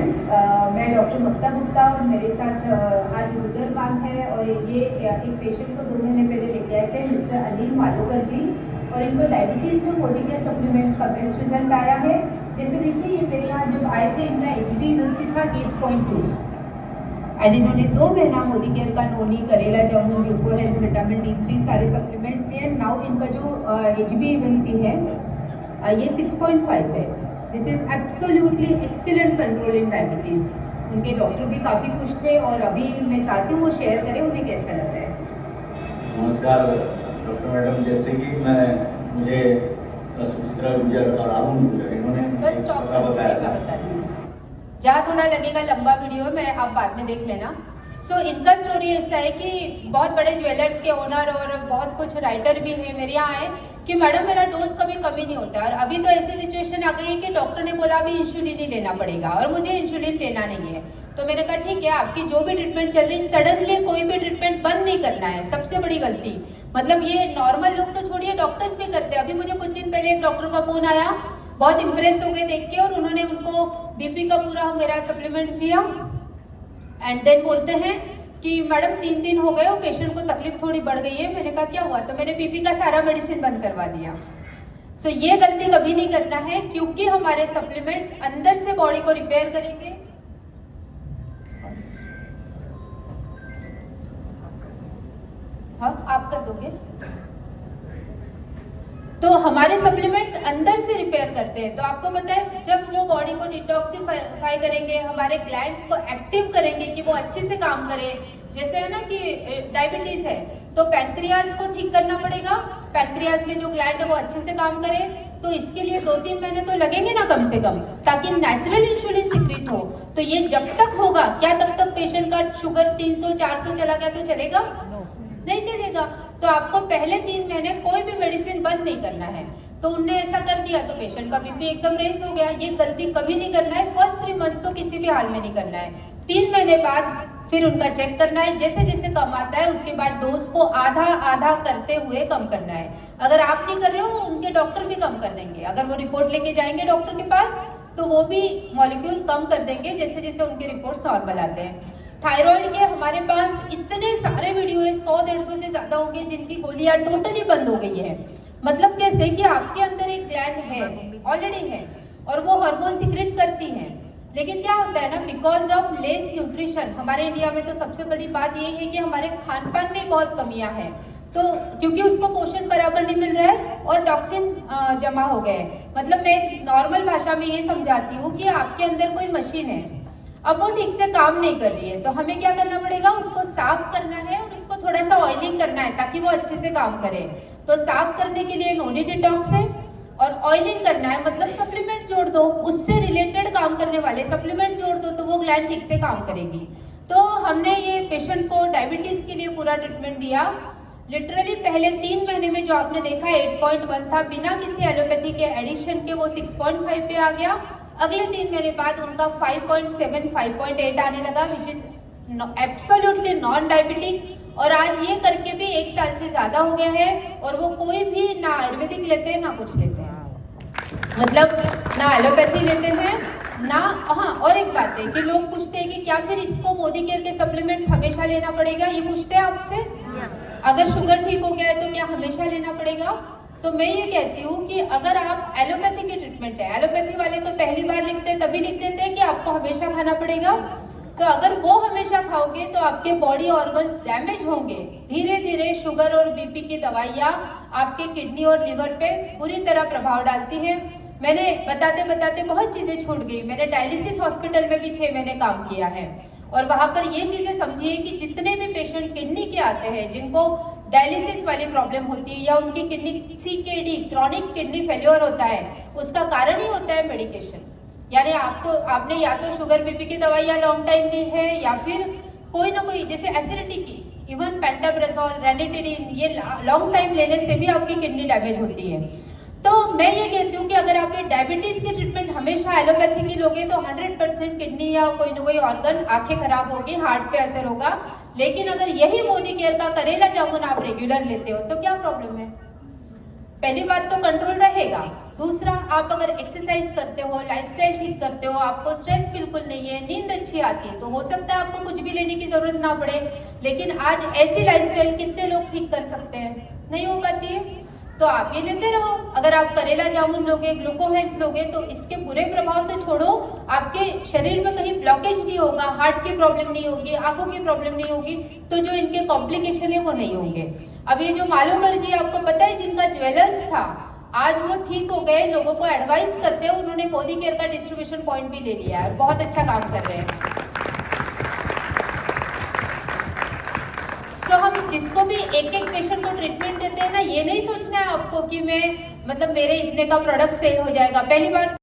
Students, मैं doctor ममता गुप्ता और मेरे साथ आज यूजर मैम है और ये एक पेशेंट को 2 महीने पहले लेके आए थे, मिस्टर अनिल मालूकर जी, और इनको डायबिटीज़ में मोदी केयर सप्लीमेंट्स का बेस्ट रिजल्ट आया है। जैसे देखिए ये मेरे यहाँ जब आए थे इनका HbA1c था 8.2 एंड इन्होंने 2 महीना मोदी केयर का नोनी, करेला जामुन, ग्लूकोहेल्थ, विटामिन D3 सारे सप्लीमेंट्स लिए। नाउ इनका जो HbA1c है ये 6.5 है। This is absolutely excellent control in diabetes. उनके डॉक्टर भी काफ़ी खुश थे और अभी मैं चाहती हूँ वो शेयर करें उन्हें कैसा लगा है। नमस्कार डॉक्टर मैडम, जैसे कि मुझे सुचित्रा गुजर और आरुण गुजर इन्होंने बस स्टॉप बता दी, जहाँ थोड़ा लगेगा लंबा वीडियो में आप बाद में देख लेना। सो इनका स्टोरी ऐसा है कि बहुत बड़े ज्वेलर्स के ओनर और बहुत कुछ राइटर भी हैं मेरे यहाँ आए कि मैडम मेरा डोज कभी कमी नहीं होता, और अभी तो ऐसी सिचुएशन आ गई है कि डॉक्टर ने बोला अभी इंसुलिन ही लेना पड़ेगा और मुझे इंसुलिन लेना नहीं है। तो मैंने कहा ठीक है, आपकी जो भी ट्रीटमेंट चल रही सडनली कोई भी ट्रीटमेंट बंद नहीं करना है, सबसे बड़ी गलती। मतलब ये नॉर्मल लोग तो छोड़िए, डॉक्टर्स भी करते हैं। अभी मुझे कुछ दिन पहले एक डॉक्टर का फोन आया, बहुत इंप्रेस हो गए देख के, और उन्होंने उनको बीपी का पूरा मेरा सप्लीमेंट्स दिया एंड देन बोलते हैं कि मैडम 3 दिन हो गए और पेशेंट को तकलीफ थोड़ी बढ़ गई है। मैंने कहा क्या हुआ, तो मैंने बीपी का सारा मेडिसिन बंद करवा दिया। सो ये गलती कभी नहीं करना है, क्योंकि हमारे सप्लीमेंट्स अंदर से बॉडी को रिपेयर करेंगे। हाँ आप कर दोगे। तो हमारे सप्लीमेंट्स अंदर से रिपेयर करते हैं। तो आपको पता है जब वो बॉडी को डिटॉक्सिफाई करेंगे, हमारे ग्लैंड्स को एक्टिव करेंगे कि वो अच्छे से काम करे। जैसे है ना कि डायबिटीज है तो पैनक्रियाज को ठीक करना पड़ेगा, पैनक्रियाज में जो ग्लैंड है वो अच्छे से काम करे। तो इसके लिए 2-3 महीने तो लगेंगे ना कम से कम, ताकि नेचुरल इंसुलिन सिक्रीट हो। तो ये जब तक होगा, क्या तब तक पेशेंट का शुगर 300-400 चला गया तो चलेगा? नहीं चलेगा। तो आपको पहले 3 महीने कोई भी मेडिसिन बंद नहीं करना है। तो उनने ऐसा कर दिया तो पेशेंट का बीपी एकदम रेस हो गया। ये गलती कभी नहीं करना है, फर्स्ट 3 मंथ्स तो किसी भी हाल में नहीं करना है। 3 महीने बाद फिर उनका चेक करना है, जैसे जैसे कम आता है उसके बाद डोज को आधा आधा करते हुए कम करना है। अगर आप नहीं कर रहे हो उनके डॉक्टर भी कम कर देंगे। अगर वो रिपोर्ट लेके जाएंगे डॉक्टर के पास तो वो भी मॉलिक्यूल कम कर देंगे जैसे जैसे उनके रिपोर्ट नॉर्मल आते हैं। थायराइड के हमारे पास इतने सारे वीडियो है, 100-150 से ज्यादा होंगे जिनकी गोलियां टोटली बंद हो गई है। मतलब कैसे कि आपके अंदर एक ग्लैंड है, ऑलरेडी है, और वो हार्मोन सिक्रेट करती है। लेकिन क्या होता है ना, बिकॉज ऑफ लेस न्यूट्रिशन, हमारे इंडिया में तो सबसे बड़ी बात ये है कि हमारे खान पान में बहुत कमियां हैं। तो क्योंकि उसको पोषण बराबर नहीं मिल रहा है और टॉक्सिन जमा हो गए। मतलब मैं नॉर्मल भाषा में ये समझाती हूँ कि आपके अंदर कोई मशीन है, अब वो ठीक से काम नहीं कर रही है, तो हमें क्या करना पड़ेगा, उसको साफ करना है और उसको थोड़ा सा ऑयलिंग करना है ताकि वो अच्छे से काम करे। तो साफ करने के लिए नोनी डिटॉक्स है और ऑयलिंग करना है, मतलब सप्लीमेंट जोड़ दो, उससे रिलेटेड काम करने वाले सप्लीमेंट जोड़ दो तो वो ग्लैंड ठीक से काम करेगी। तो हमने ये पेशेंट को डायबिटीज के लिए पूरा ट्रीटमेंट दिया। लिटरली पहले 3 महीने में जो आपने देखा 8.1 था, बिना किसी एलोपैथी के एडिशन के वो 6.5 पे आ गया। अगले 3 महीने बाद उनका 5.7 5.8 आने लगा, which is absolutely non diabetic. और आज ये करके भी 1 साल से ज्यादा हो गया है और वो कोई भी ना आयुर्वेदिक लेते हैं ना कुछ लेते हैं, मतलब ना एलोपैथी लेते हैं ना। हाँ, और एक बात है कि लोग पूछते हैं कि क्या फिर इसको मोदी केयर के सप्लीमेंट्स हमेशा लेना पड़ेगा, ये पूछते हैं आपसे। अगर शुगर ठीक हो गया है तो क्या हमेशा लेना पड़ेगा? तो मैं ये कहती हूँ कि अगर आप एलोपैथी की ट्रीटमेंट है, एलोपैथी वाले तो पहली बार लिखते हैं तभी लिख देते हैं कि आपको हमेशा खाना पड़ेगा। तो अगर वो हमेशा खाओगे तो आपके बॉडी ऑर्गन्स डैमेज होंगे। धीरे धीरे शुगर और बीपी की दवाइयाँ आपके किडनी और लिवर पे पूरी तरह प्रभाव डालती है। मैंने बताते बताते बहुत चीज़ें छूट गई। मैंने डायलिसिस हॉस्पिटल में भी 6 महीने काम किया है और वहाँ पर ये चीज़ें समझिए कि जितने भी पेशेंट किडनी के आते हैं जिनको डायलिसिस वाली प्रॉब्लम होती है या उनकी kidney CKD chronic kidney failure होता है, उसका कारण ही होता है मेडिकेशन। यानी आपने या तो शुगर बीपी की दवाइयाँ लॉन्ग टाइम ली है या फिर कोई ना कोई, जैसे एसिडिटी की, इवन पेंटाब्रेजोल, रेनिटिडिन, ये लॉन्ग टाइम लेने से भी आपकी किडनी डैमेज होती है। तो मैं ये कहती हूँ कि अगर आप ये डायबिटीज की ट्रीटमेंट हमेशा एलोपैथी की लोगे तो 100% किडनी या कोई ना कोई ऑर्गन, आंखें खराब होगी, हार्ट पे असर होगा। लेकिन अगर यही मोदी केयर का करेला जामुन आप रेगुलर लेते हो तो क्या प्रॉब्लम है? पहली बात तो कंट्रोल रहेगा, दूसरा, आप अगर एक्सरसाइज करते हो, लाइफस्टाइल ठीक करते हो, आपको स्ट्रेस बिल्कुल नहीं है, नींद अच्छी आती है, तो हो सकता है आपको कुछ भी लेने की जरूरत ना पड़े। लेकिन आज ऐसी लाइफस्टाइल कितने लोग ठीक कर सकते हैं? नहीं हो पाती है। तो आप ये लेते रहो। अगर आप करेला जामुन लोगे, ग्लूकोहेल्थ लोगे, तो इसके बुरे प्रभाव तो छोड़ो, आपके शरीर में कहीं ब्लॉकेज नहीं होगा, हार्ट की प्रॉब्लम नहीं होगी, आंखों की प्रॉब्लम नहीं होगी, तो जो इनके कॉम्प्लिकेशन है वो नहीं होंगे। अब ये जो मालोकर जी, आपको पता है जिनका ज्वेलर्स था, आज वो ठीक हो गए, लोगों को एडवाइस करते हैं, उन्होंने मोदी केयर का डिस्ट्रीब्यूशन पॉइंट भी ले लिया है, बहुत अच्छा काम कर रहे हैं। हम जिसको भी एक एक पेशेंट को ट्रीटमेंट देते हैं ना, ये नहीं सोचना है आपको कि मैं मतलब मेरे इतने का प्रोडक्ट सेल हो जाएगा। पहली बात